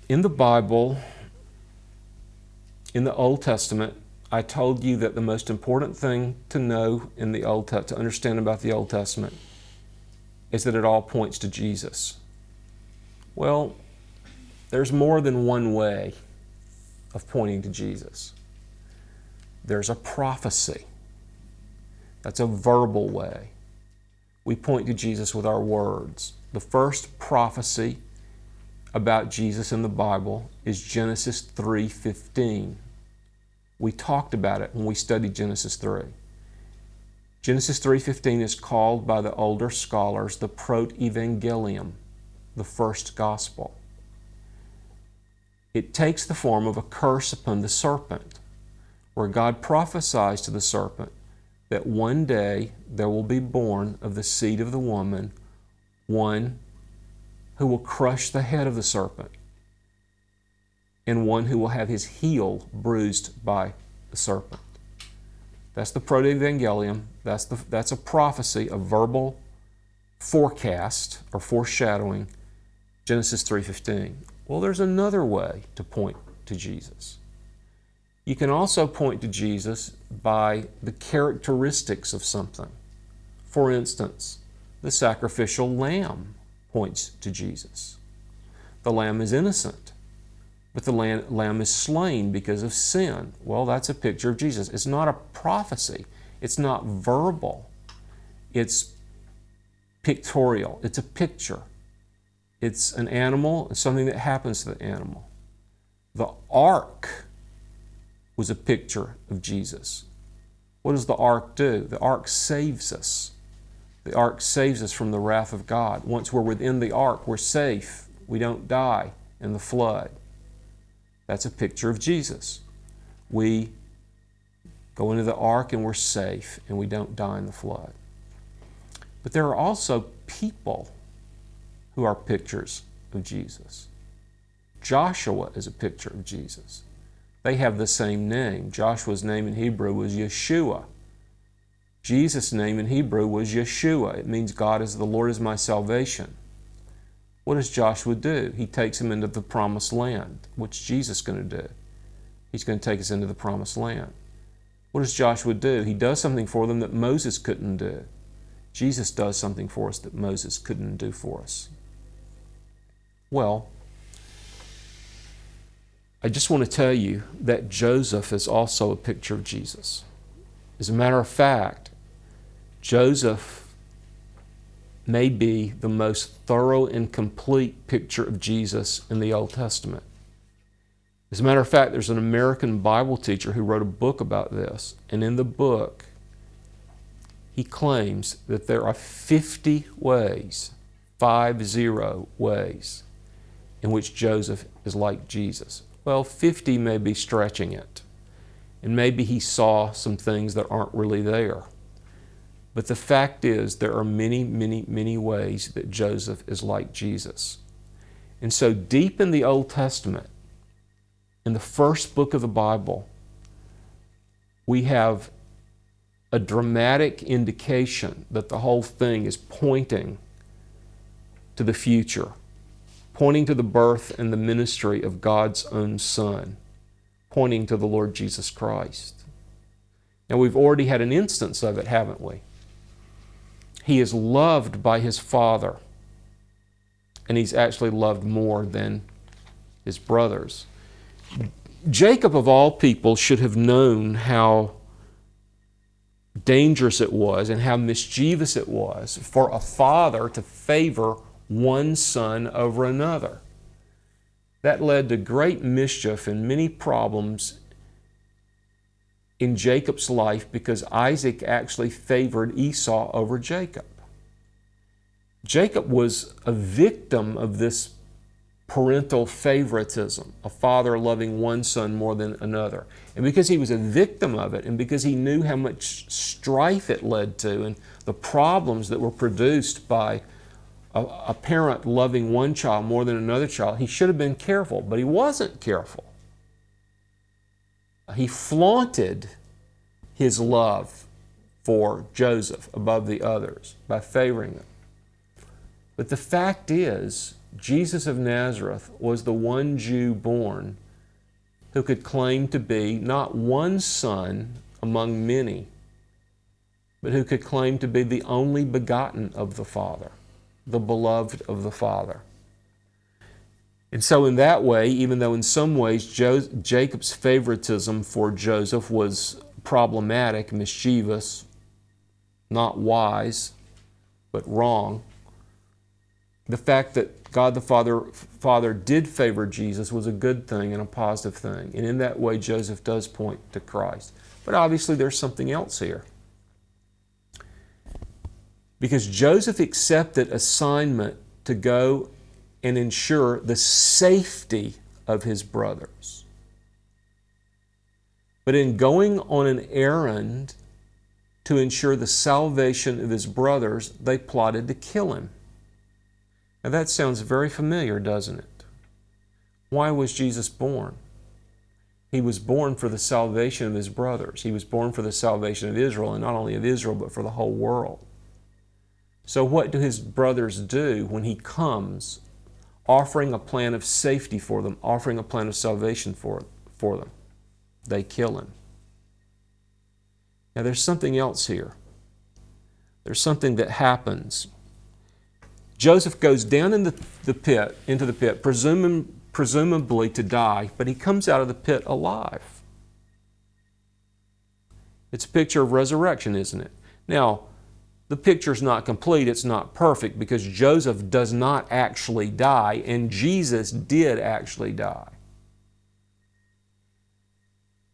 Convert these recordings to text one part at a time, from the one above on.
In the Bible, in the Old Testament, I told you that the most important thing to know in the to understand about the Old Testament is that it all points to Jesus. Well, there's more than one way of pointing to Jesus. There's a prophecy. That's a verbal way. We point to Jesus with our words. The first prophecy about Jesus in the Bible is Genesis 3:15. We talked about it when we studied Genesis 3. Genesis 3:15 is called by the older scholars the Proto-Evangelium, the first gospel. It takes the form of a curse upon the serpent, where God prophesies to the serpent that one day there will be born of the seed of the woman one who will crush the head of the serpent, and one who will have his heel bruised by the serpent. That's the Proto-Evangelium. That's a prophecy, a verbal forecast or foreshadowing, Genesis 3:15. Well, there's another way to point to Jesus. You can also point to Jesus by the characteristics of something. For instance, the sacrificial lamb points to Jesus. The lamb is innocent, but the lamb is slain because of sin. Well, that's a picture of Jesus. It's not a prophecy. It's not verbal. It's pictorial. It's a picture. It's an animal. It's something that happens to the animal. The ark was a picture of Jesus. What does the ark do? The ark saves us. The ark saves us from the wrath of God. Once we're within the ark, we're safe. We don't die in the flood. That's a picture of Jesus. We go into the ark and we're safe and we don't die in the flood. But there are also people who are pictures of Jesus. Joshua is a picture of Jesus. They have the same name. Joshua's name in Hebrew was Yeshua. Jesus' name in Hebrew was Yeshua. It means God is the Lord is my salvation. What does Joshua do? He takes him into the promised land. What's Jesus going to do? He's going to take us into the promised land. What does Joshua do? He does something for them that Moses couldn't do. Jesus does something for us that Moses couldn't do for us. Well, I just want to tell you that Joseph is also a picture of Jesus. As a matter of fact, Joseph may be the most thorough and complete picture of Jesus in the Old Testament. As a matter of fact, there's an American Bible teacher who wrote a book about this, and in the book, he claims that there are 50 ways, 50 ways, in which Joseph is like Jesus. Well, 50 may be stretching it, and maybe he saw some things that aren't really there. But the fact is, there are many, many, many ways that Joseph is like Jesus. And so deep in the Old Testament, in the first book of the Bible, we have a dramatic indication that the whole thing is pointing to the future, pointing to the birth and the ministry of God's own Son, pointing to the Lord Jesus Christ. Now, we've already had an instance of it, haven't we? He is loved by his Father, and he's actually loved more than his brothers. Jacob, of all people, should have known how dangerous it was and how mischievous it was for a father to favor one son over another. That led to great mischief and many problems in Jacob's life because Isaac actually favored Esau over Jacob. Jacob was a victim of this parental favoritism, a father loving one son more than another. And because he was a victim of it, and because he knew how much strife it led to and the problems that were produced by a parent loving one child more than another child, he should have been careful, but he wasn't careful. He flaunted his love for Joseph above the others by favoring him. But the fact is, Jesus of Nazareth was the one Jew born who could claim to be not one son among many, but who could claim to be the only begotten of the Father, the beloved of the Father. And so in that way, even though in some ways Jacob's favoritism for Joseph was problematic, mischievous, not wise, but wrong, the fact that God the Father did favor Jesus was a good thing and a positive thing. And in that way, Joseph does point to Christ. But obviously there's something else here. Because Joseph accepted assignment to go and ensure the safety of his brothers. But in going on an errand to ensure the salvation of his brothers, they plotted to kill him. Now that sounds very familiar, doesn't it? Why was Jesus born? He was born for the salvation of his brothers. He was born for the salvation of Israel, and not only of Israel, but for the whole world. So what do his brothers do when he comes, offering a plan of safety for them, offering a plan of salvation for them? They kill him. Now there's something else here. There's something that happens. Joseph goes down into the pit, presumably to die, but he comes out of the pit alive. It's a picture of resurrection, isn't it? Now, the picture's not complete, it's not perfect, because Joseph does not actually die, and Jesus did actually die.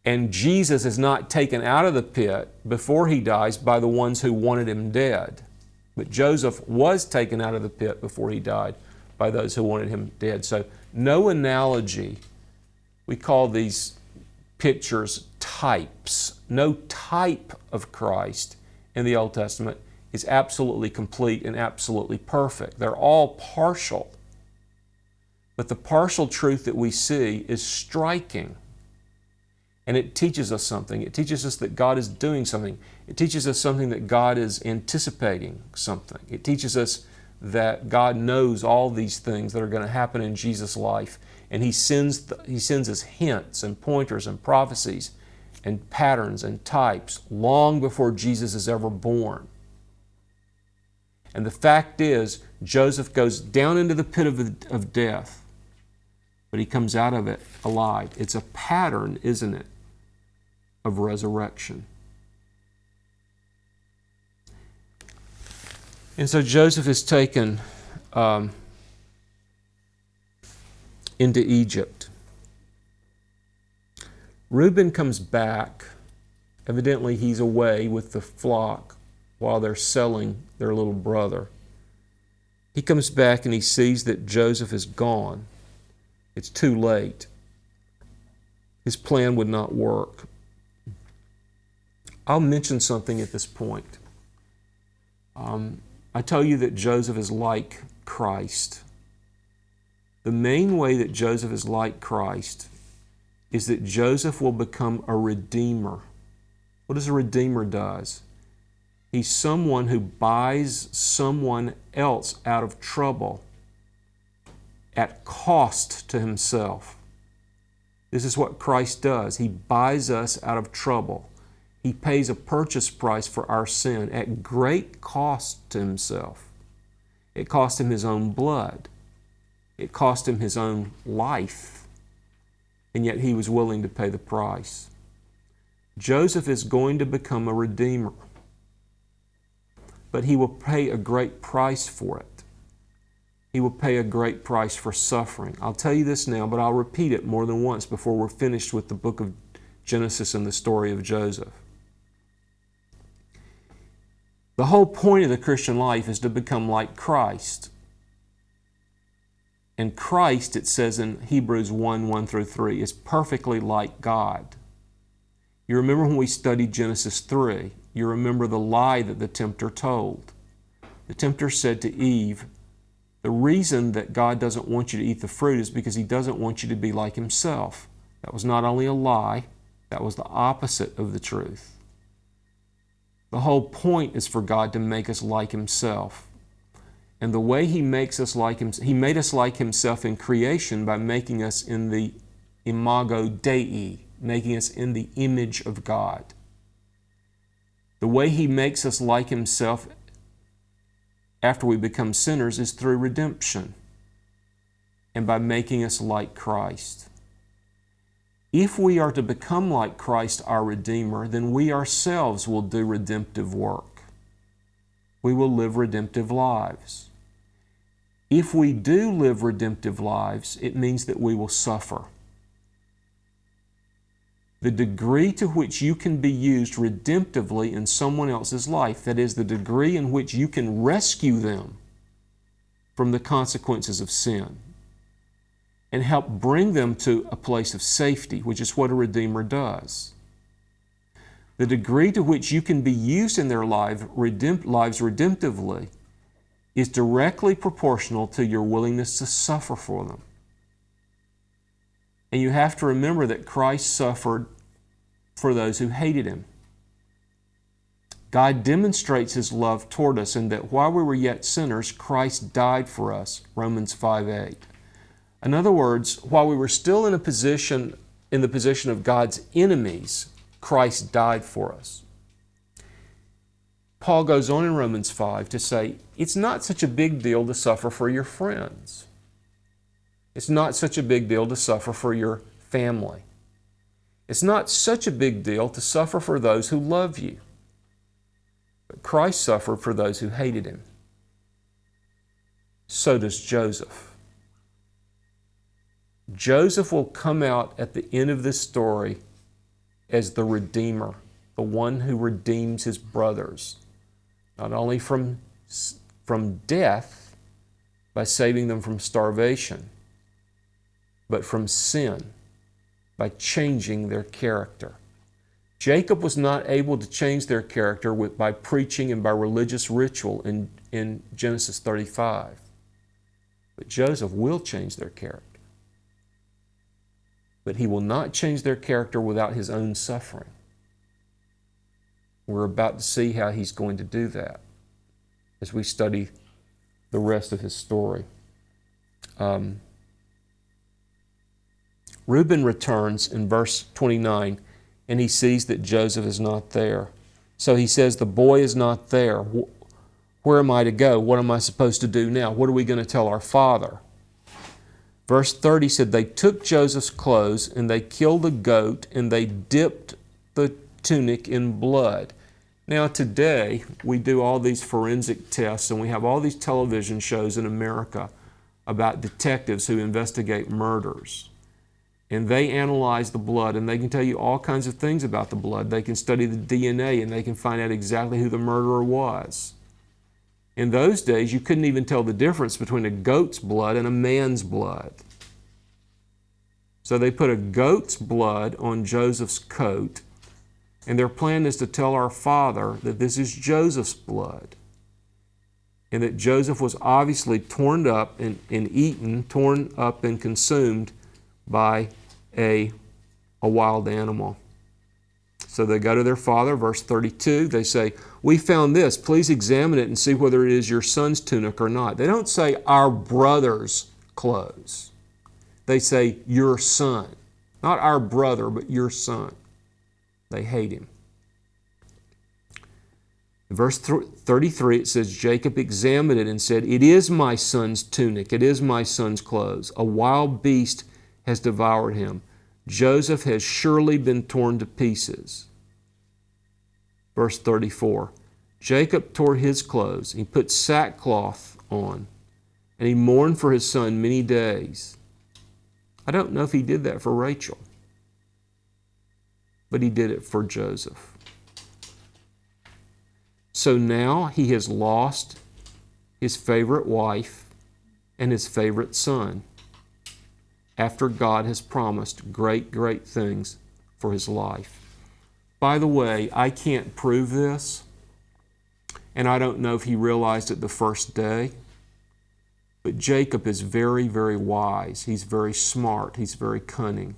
And Jesus is not taken out of the pit before he dies by the ones who wanted him dead. But Joseph was taken out of the pit before he died by those who wanted him dead. So no analogy. We call these pictures types. No type of Christ in the Old Testament is absolutely complete and absolutely perfect. They're all partial. But the partial truth that we see is striking. And it teaches us something. It teaches us that God is doing something. It teaches us something that God is anticipating something. It teaches us that God knows all these things that are going to happen in Jesus' life. And He sends us hints and pointers and prophecies and patterns and types long before Jesus is ever born. And the fact is, Joseph goes down into the pit of death, but he comes out of it alive. It's a pattern, isn't it, of resurrection. And so Joseph is taken into Egypt. Reuben comes back. Evidently he's away with the flock while they're selling their little brother. He comes back and he sees that Joseph is gone. It's too late. His plan would not work. I'll mention something at this point. I tell you that Joseph is like Christ. The main way that Joseph is like Christ is that Joseph will become a redeemer. What does a redeemer do? He's someone who buys someone else out of trouble at cost to himself. This is what Christ does. He buys us out of trouble. He pays a purchase price for our sin at great cost to himself. It cost him his own blood. It cost him his own life. And yet he was willing to pay the price. Joseph is going to become a redeemer. But he will pay a great price for it. He will pay a great price for suffering. I'll tell you this now, but I'll repeat it more than once before we're finished with the book of Genesis and the story of Joseph. The whole point of the Christian life is to become like Christ. And Christ, it says in Hebrews 1:1-3, is perfectly like God. You remember when we studied Genesis 3, you remember the lie that the tempter told. The tempter said to Eve, the reason that God doesn't want you to eat the fruit is because He doesn't want you to be like Himself. That was not only a lie, that was the opposite of the truth. The whole point is for God to make us like Himself. And the way He makes us like Him, He made us like Himself in creation by making us in the imago Dei, making us in the image of God. The way He makes us like Himself after we become sinners is through redemption and by making us like Christ. If we are to become like Christ our Redeemer, then we ourselves will do redemptive work. We will live redemptive lives. If we do live redemptive lives, it means that we will suffer. The degree to which you can be used redemptively in someone else's life, that is, the degree in which you can rescue them from the consequences of sin and help bring them to a place of safety, which is what a Redeemer does. The degree to which you can be used in their lives redemptively is directly proportional to your willingness to suffer for them. And you have to remember that Christ suffered for those who hated Him. God demonstrates His love toward us in that while we were yet sinners, Christ died for us, Romans 5:8. In other words, while we were still in the position of God's enemies, Christ died for us. Paul goes on in Romans 5 to say, it's not such a big deal to suffer for your friends. It's not such a big deal to suffer for your family. It's not such a big deal to suffer for those who love you. But Christ suffered for those who hated Him. So does Joseph. Joseph will come out at the end of this story as the Redeemer, the one who redeems his brothers, not only from death by saving them from starvation, but from sin by changing their character. Jacob was not able to change their character by preaching and by religious ritual in Genesis 35. But Joseph will change their character. But he will not change their character without his own suffering. We're about to see how he's going to do that as we study the rest of his story. Reuben returns in verse 29, and he sees that Joseph is not there. So he says, the boy is not there. Where am I to go? What am I supposed to do now? What are we going to tell our father? Verse 30 said, they took Joseph's clothes, and they killed a goat, and they dipped the tunic in blood. Now today, we do all these forensic tests, and we have all these television shows in America about detectives who investigate murders. And they analyze the blood, and they can tell you all kinds of things about the blood. They can study the DNA, and they can find out exactly who the murderer was. In those days, you couldn't even tell the difference between a goat's blood and a man's blood. So they put a goat's blood on Joseph's coat, and their plan is to tell our father that this is Joseph's blood, and that Joseph was obviously torn up and eaten, torn up and consumed by a wild animal. So they go to their father, verse 32, they say, we found this, please examine it and see whether it is your son's tunic or not. They don't say our brother's clothes. They say your son. Not our brother, but your son. They hate him. In verse 33 it says, Jacob examined it and said, it is my son's tunic, it is my son's clothes. A wild beast has devoured him. Joseph has surely been torn to pieces. Verse 34, Jacob tore his clothes, he put sackcloth on, and he mourned for his son many days. I don't know if he did that for Rachel, but he did it for Joseph. So now he has lost his favorite wife and his favorite son, after God has promised great, great things for his life. By the way, I can't prove this, and I don't know if he realized it the first day, but Jacob is very, very wise. He's very smart. He's very cunning.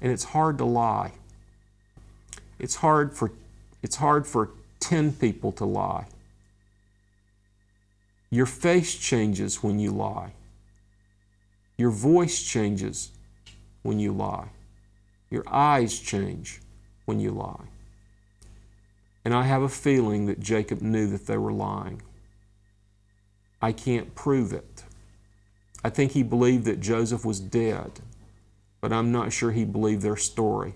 And it's hard to lie. It's hard for 10 people to lie. Your face changes when you lie. Your voice changes when you lie. Your eyes change when you lie. And I have a feeling that Jacob knew that they were lying. I can't prove it. I think he believed that Joseph was dead, but I'm not sure he believed their story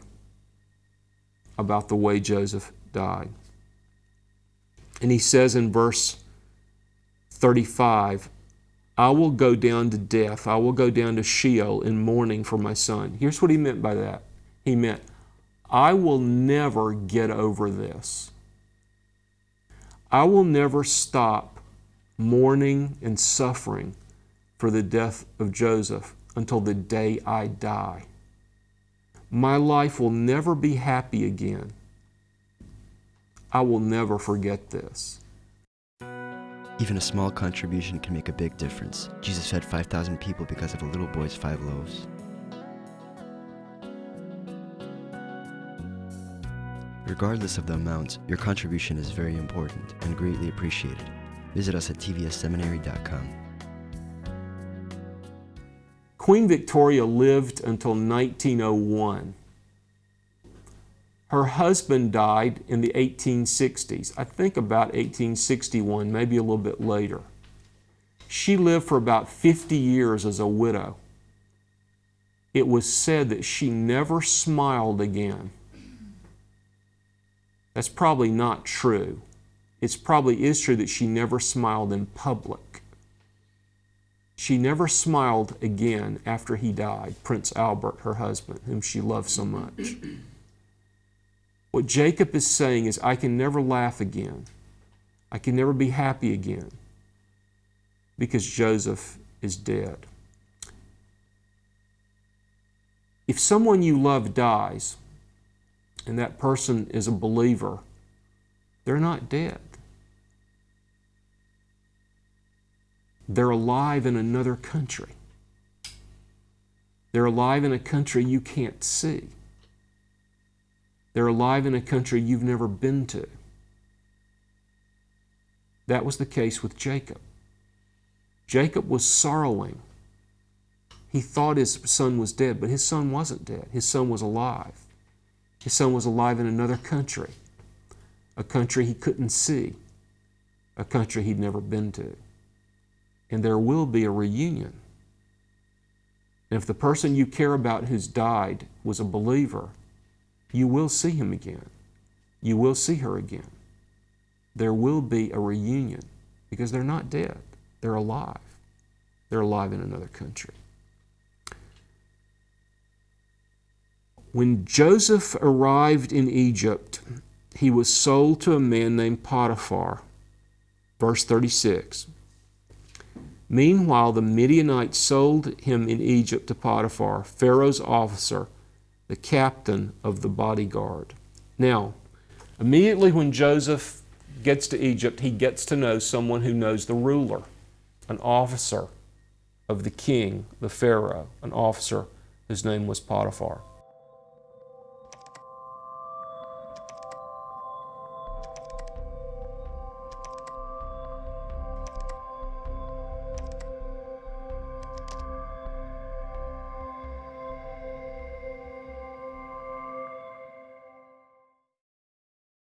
about the way Joseph died. And he says in verse 35, I will go down to death. I will go down to Sheol in mourning for my son. Here's what he meant by that. He meant, I will never get over this. I will never stop mourning and suffering for the death of Joseph until the day I die. My life will never be happy again. I will never forget this. Even a small contribution can make a big difference. Jesus fed 5,000 people because of a little boy's 5 loaves. Regardless of the amount, your contribution is very important and greatly appreciated. Visit us at tvsseminary.com. Queen Victoria lived until 1901. Her husband died in the 1860s, I think about 1861, maybe a little bit later. She lived for about 50 years as a widow. It was said that she never smiled again. That's probably not true. It probably is true that she never smiled in public. She never smiled again after he died, Prince Albert, her husband, whom she loved so much. What Jacob is saying is, I can never laugh again. I can never be happy again because Joseph is dead. If someone you love dies and that person is a believer, they're not dead. They're alive in another country. They're alive in a country you can't see. They're alive in a country you've never been to. That was the case with Jacob. Jacob was sorrowing. He thought his son was dead, but his son wasn't dead. His son was alive. His son was alive in another country, a country he couldn't see, a country he'd never been to. And there will be a reunion. And if the person you care about who's died was a believer, you will see him again. You will see her again. There will be a reunion because they're not dead. They're alive. They're alive in another country. When Joseph arrived in Egypt, he was sold to a man named Potiphar. Verse 36. Meanwhile, the Midianites sold him in Egypt to Potiphar, Pharaoh's officer, the captain of the bodyguard. Now, immediately when Joseph gets to Egypt, he gets to know someone who knows the ruler, an officer of the king, the Pharaoh, an officer whose name was Potiphar.